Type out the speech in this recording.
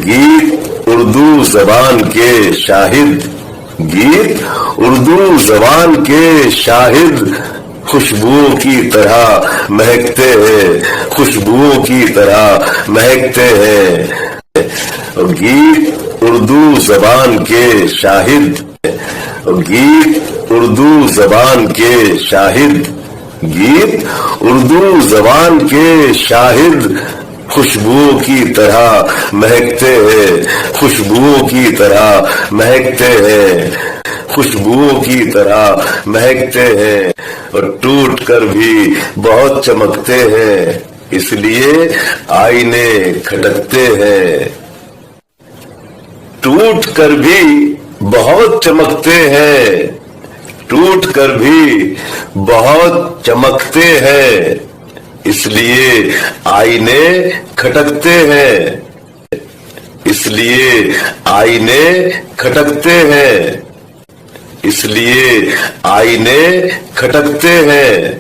گیت اردو زبان کے شاہد، گیت اردو زبان کے شاہد، خوشبوؤں کی طرح مہکتے ہیں، خوشبوؤں کی طرح مہکتے ہیں۔ گیت اردو زبان کے شاہد، گیت اردو زبان کے شاہد، گیت اردو زبان کے شاہد، خوشبوؤں کی طرح مہکتے ہیں، خوشبوؤں کی طرح مہکتے ہیں، خوشبوؤں کی طرح مہکتے ہیں، اور ٹوٹ کر بھی بہت چمکتے ہیں، اس لیے آئینے کھٹکتے ہیں۔ ٹوٹ کر بھی بہت چمکتے ہیں، ٹوٹ کر بھی بہت چمکتے ہیں، اس لیے آئینے کھٹکتے ہیں، اس لیے آئینے کھٹکتے ہیں، اس لیے آئینے کھٹکتے ہیں۔